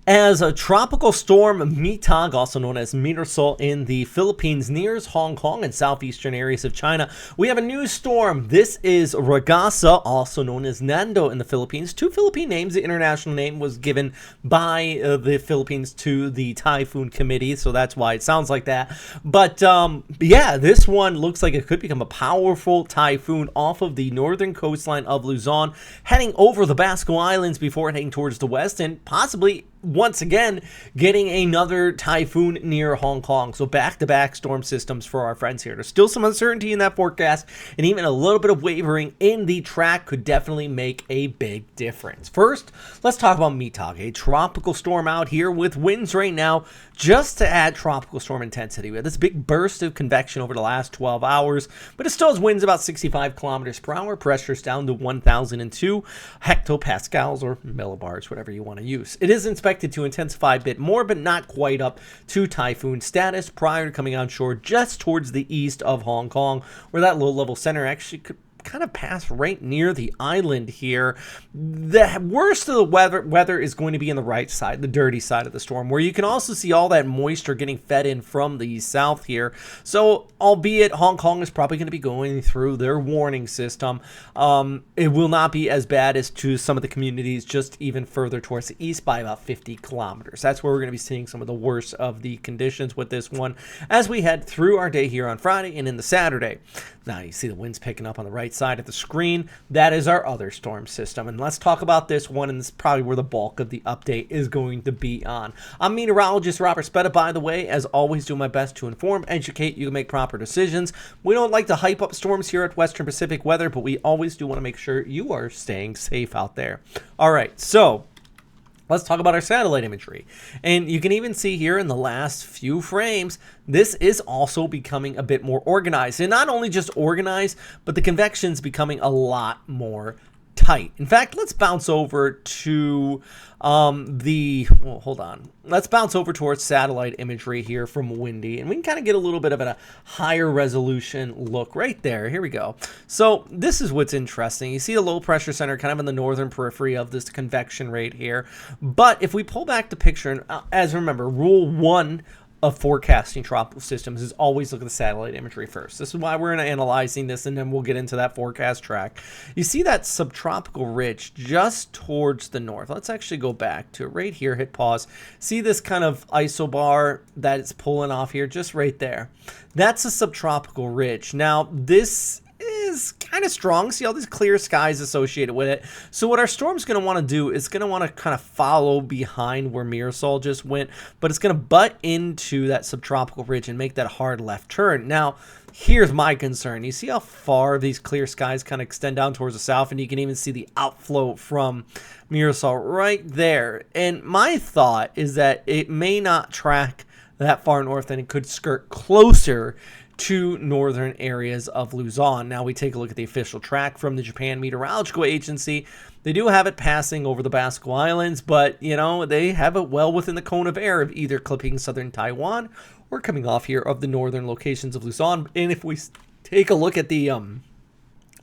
As a tropical storm Mitag, also known as Mirasol, in the Philippines nears Hong Kong and southeastern areas of China, we have a new storm. This is Raasa, also known as Nando in the Philippines. Two Philippine names. The international name was given by the Philippines to the Typhoon Committee, so that's why it sounds like that. But yeah, this one looks like it could become a powerful typhoon off of the northern coastline of Luzon, heading over the Basco Islands before heading towards the west and possibly once again getting another typhoon near Hong Kong. So back-to-back storm systems for our friends here. There's still some uncertainty in that forecast, and even a little bit of wavering in the track could definitely make a big difference. First, let's talk about Mitag, a tropical storm out here with winds right now just to add tropical storm intensity. We had this big burst of convection over the last 12 hours, but it still has winds about 65 kilometers per hour. Pressure's down to 1,002 hectopascals or millibars, whatever you want to use. It is expected to intensify a bit more, but not quite up to typhoon status prior to coming on shore just towards the east of Hong Kong, where that low-level center actually could kind of pass right near the island here. The worst of the weather is going to be in the right side, the dirty side of the storm, where you can also see all that moisture getting fed in from the south here. So albeit Hong Kong is probably going to be going through their warning system, it will not be as bad as to some of the communities just even further towards the east by about 50 kilometers. That's where we're going to be seeing some of the worst of the conditions with this one as we head through our day here on Friday and into Saturday. Now you see the winds picking up on the right side of the screen. That is our other storm system, and let's talk about this one, and this is probably where the bulk of the update is going to be on. I'm meteorologist Robert Spetta, by the way, as always, do my best to inform, educate you, make proper decisions. We don't like to hype up storms here at Western Pacific Weather, but we always do want to make sure you are staying safe out there. All right, so let's talk about our satellite imagery. And you can even see here in the last few frames, this is also becoming a bit more organized. And not only just organized, but the convection's becoming a lot more tight. In fact, let's bounce over to hold on. Let's bounce over towards satellite imagery here from Windy, and we can kind of get a little bit of a higher resolution look right there. Here we go. So this is what's interesting. You see the low pressure center kind of in the northern periphery of this convection right here. But if we pull back the picture, and as remember, rule 1 of forecasting tropical systems is always look at the satellite imagery first. This is why we're analyzing this, and then we'll get into that forecast track. You see that subtropical ridge just towards the north. Let's actually go back to right here, hit pause. See this kind of isobar that it's pulling off here, just right there. That's a subtropical ridge. Now, this is kind of strong. See all these clear skies associated with it. So what our storm's going to want to do is going to want to kind of follow behind where Mirasol just went, but it's going to butt into that subtropical ridge and make that hard left turn. Now, here's my concern. You see how far these clear skies kind of extend down towards the south, and you can even see the outflow from Mirasol right there. And my thought is that it may not track that far north, and it could skirt closer to northern areas of Luzon. Now we take a look at the official track from the Japan Meteorological Agency. They do have it passing over the Basco Islands, but you know, they have it well within the cone of air of either clipping southern Taiwan or coming off here of the northern locations of Luzon. And if we take a look at the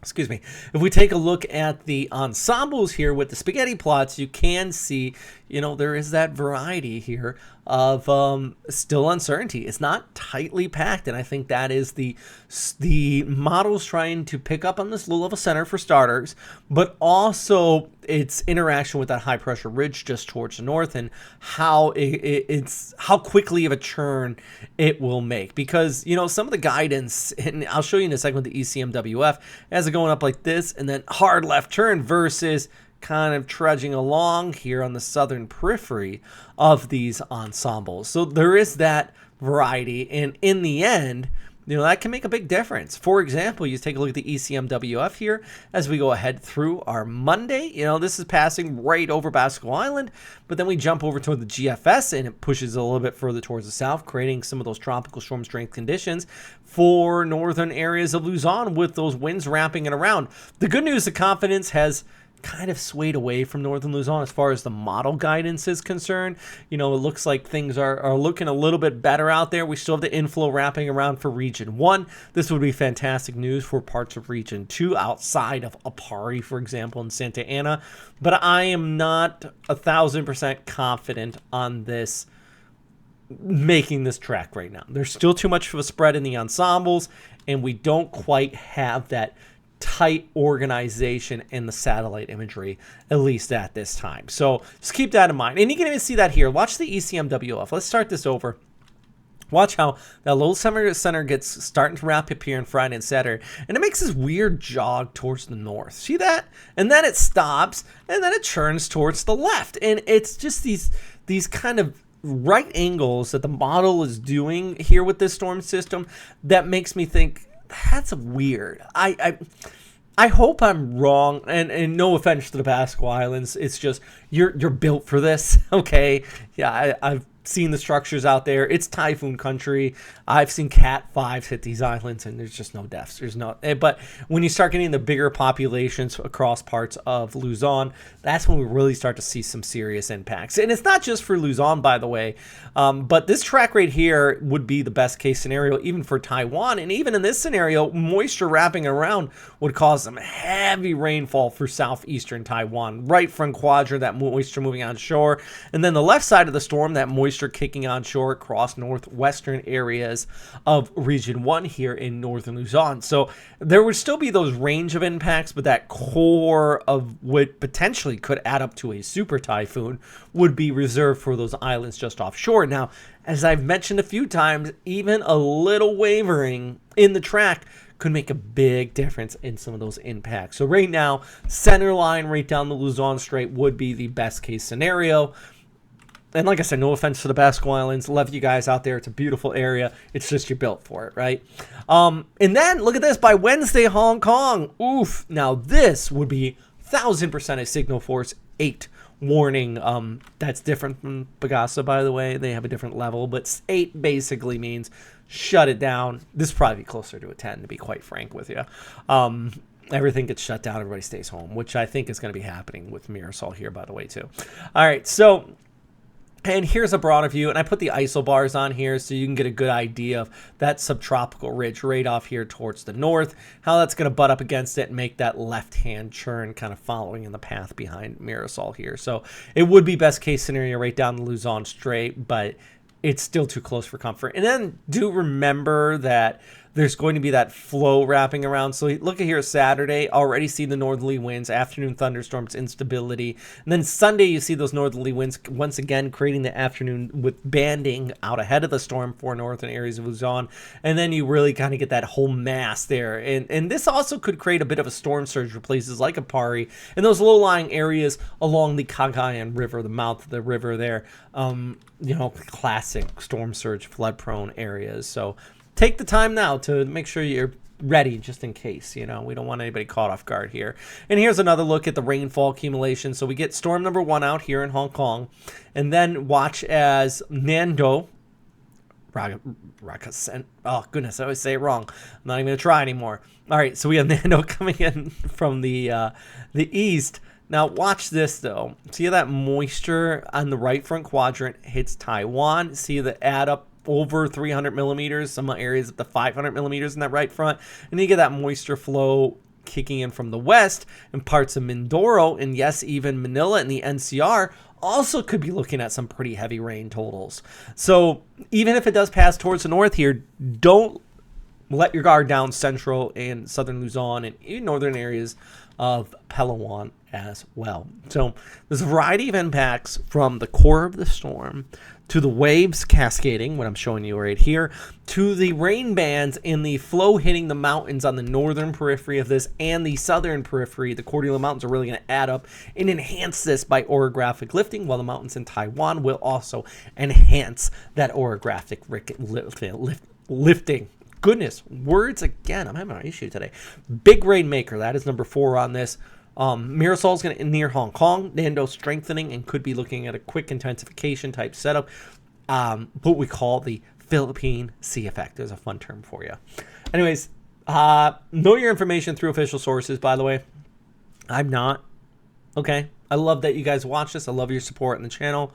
if we take a look at the ensembles here with the spaghetti plots, you can see, you know, there is that variety here of still uncertainty. It's not tightly packed, and I think that is the model's trying to pick up on this low level center for starters, but also its interaction with that high pressure ridge just towards the north, and how it's how quickly of a churn it will make. Because, you know, some of the guidance, and I'll show you in a second with the ECMWF, as it going up like this and then hard left turn versus kind of trudging along here on the southern periphery of these ensembles. So there is that variety, and in the end, you know, that can make a big difference. For example, you take a look at the ECMWF here as we go ahead through our Monday. You know, this is passing right over Basco Island, but then we jump over toward the GFS and it pushes a little bit further towards the south, creating some of those tropical storm strength conditions for northern areas of Luzon with those winds wrapping it around. The good news, the confidence has kind of swayed away from northern Luzon as far as the model guidance is concerned. It looks like things are looking a little bit better out there. We still have the inflow wrapping around for Region 1. This would be fantastic news for parts of Region 2 outside of Apari, for example, in Santa Ana. But I am not 1,000% confident on this making this track right now. There's still too much of a spread in the ensembles, and we don't quite have that tight organization in the satellite imagery, at least at this time. So just keep that in mind. And you can even see that here. Watch the ECMWF. Let's start this over. Watch how that little center gets starting to wrap up here on Friday and Saturday. And it makes this weird jog towards the north. See that? And then it stops, and then it turns towards the left. And it's just these kind of right angles that the model is doing here with this storm system that makes me think, that's weird. I hope I'm wrong, and no offense to the Pasco Islands. It's just you're built for this, okay? Yeah, I've seen the structures out there. It's typhoon country. I've seen Cat 5s hit these islands, and there's just no deaths. There's no. But when you start getting the bigger populations across parts of Luzon, that's when we really start to see some serious impacts. And it's not just for Luzon, by the way, but this track right here would be the best case scenario, even for Taiwan. And even in this scenario, moisture wrapping around would cause some heavy rainfall for southeastern Taiwan. Right front quadrant, that moisture moving on shore, and then the left side of the storm, that moisture kicking on shore across northwestern areas of Region 1 here in northern Luzon. So there would still be those range of impacts, but that core of what potentially could add up to a super typhoon would be reserved for those islands just offshore. Now, as I've mentioned a few times, even a little wavering in the track could make a big difference in some of those impacts. So right now, center line right down the Luzon Strait would be the best case scenario. And like I said, no offense to the Basque Islands. Love you guys out there. It's a beautiful area. It's just you're built for it, right? And then, look at this. By Wednesday, Hong Kong. Oof. Now, this would be 1,000% a Signal Force 8 warning. That's different from Bagasa, by the way. They have a different level. But 8 basically means shut it down. This would probably be closer to a 10, to be quite frank with you. Everything gets shut down. Everybody stays home, which I think is going to be happening with Mirasol here, by the way, too. All right, so... And here's a broader view, and I put the isobars on here so you can get a good idea of that subtropical ridge right off here towards the north, how that's going to butt up against it and make that left-hand churn kind of following in the path behind Mirasol here. So it would be best case scenario right down the Luzon Strait, but it's still too close for comfort. And then do remember that there's going to be that flow wrapping around. So look at here Saturday, already see the northerly winds, afternoon thunderstorms, instability. And then Sunday, you see those northerly winds once again creating the afternoon with banding out ahead of the storm for northern areas of Luzon. And then you really kind of get that whole mass there. And this also could create a bit of a storm surge for places like Apari and those low-lying areas along the Cagayan River, the mouth of the river there. Classic storm surge, flood-prone areas. So take the time now to make sure you're ready just in case. We don't want anybody caught off guard here. And here's another look at the rainfall accumulation. So we get storm number 1 out here in Hong Kong. And then watch as Nando, oh goodness, I always say it wrong. I'm not even going to try anymore. All right, so we have Nando coming in from the east. Now watch this though. See that moisture on the right front quadrant hits Taiwan. See the add up over 300 millimeters, some areas up to 500 millimeters in that right front. And you get that moisture flow kicking in from the west and parts of Mindoro, and yes, even Manila and the NCR also could be looking at some pretty heavy rain totals. So even if it does pass towards the north here, don't let your guard down central and southern Luzon and even northern areas of Palawan as well. So there's a variety of impacts from the core of the storm to the waves cascading, what I'm showing you right here, to the rain bands and the flow hitting the mountains on the northern periphery of this and the southern periphery. The Cordillera Mountains are really going to add up and enhance this by orographic lifting, while the mountains in Taiwan will also enhance that orographic lifting. Goodness, words again. I'm having an issue today. Big rainmaker. That is number 4 on this. Mirasol is going to near Hong Kong. Nando strengthening and could be looking at a quick intensification type setup. What we call the Philippine Sea Effect. There's a fun term for you. Anyways, know your information through official sources, by the way. I'm not Okay, I love that you guys watch this. I love your support in the channel,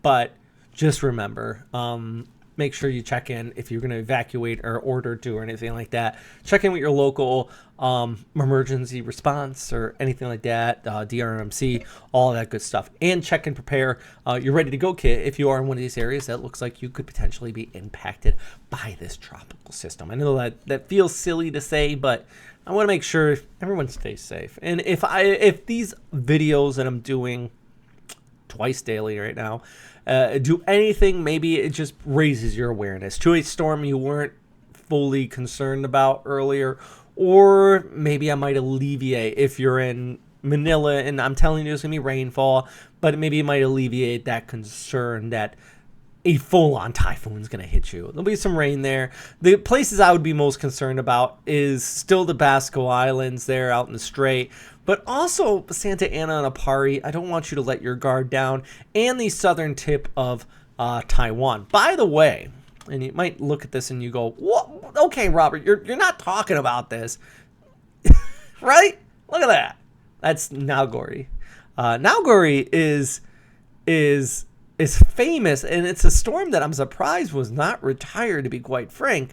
but just remember, make sure you check in if you're going to evacuate or order to or anything like that. Check in with your local emergency response or anything like that, DRMC, all that good stuff. And check and prepare your ready to go kit if you are in one of these areas that looks like you could potentially be impacted by this tropical system. I know that feels silly to say, but I want to make sure everyone stays safe. And if these videos that I'm doing twice daily right now do anything, maybe it just raises your awareness to a storm you weren't fully concerned about earlier, or maybe I might alleviate if you're in Manila and I'm telling you there's gonna be rainfall, but maybe it might alleviate that concern that a full-on typhoon is going to hit you. There'll be some rain there. The places I would be most concerned about is still the Basco Islands there out in the Strait, but also Santa Ana and Apari. I don't want you to let your guard down, and the southern tip of Taiwan. By the way, and you might look at this and you go, "What? Okay, Robert, you're not talking about this, right? Look at that. That's Naugori. Naugori is famous, and it's a storm that I'm surprised was not retired, to be quite frank.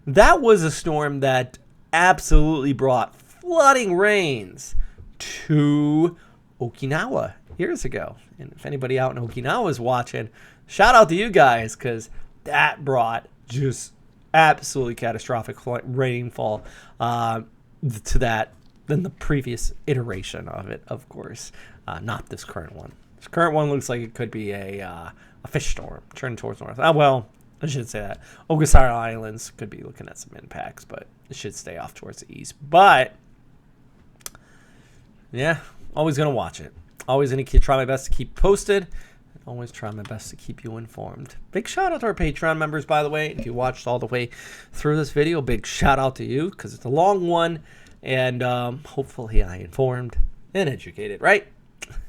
That was a storm that absolutely brought flooding rains to Okinawa years ago. And if anybody out in Okinawa is watching, shout out to you guys, because that brought just absolutely catastrophic rainfall to that than the previous iteration of it, of course, not this current one. This current one looks like it could be a fish storm turning towards north. Well, I shouldn't say that. Ogasawara Islands could be looking at some impacts, but it should stay off towards the east. But, yeah, always going to watch it. Always going to try my best to keep posted. Always try my best to keep you informed. Big shout out to our Patreon members, by the way. If you watched all the way through this video, big shout out to you, because it's a long one. And hopefully I informed and educated, right?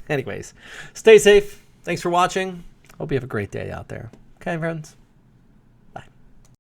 Anyways, stay safe. Thanks for watching. Hope you have a great day out there. Okay, friends?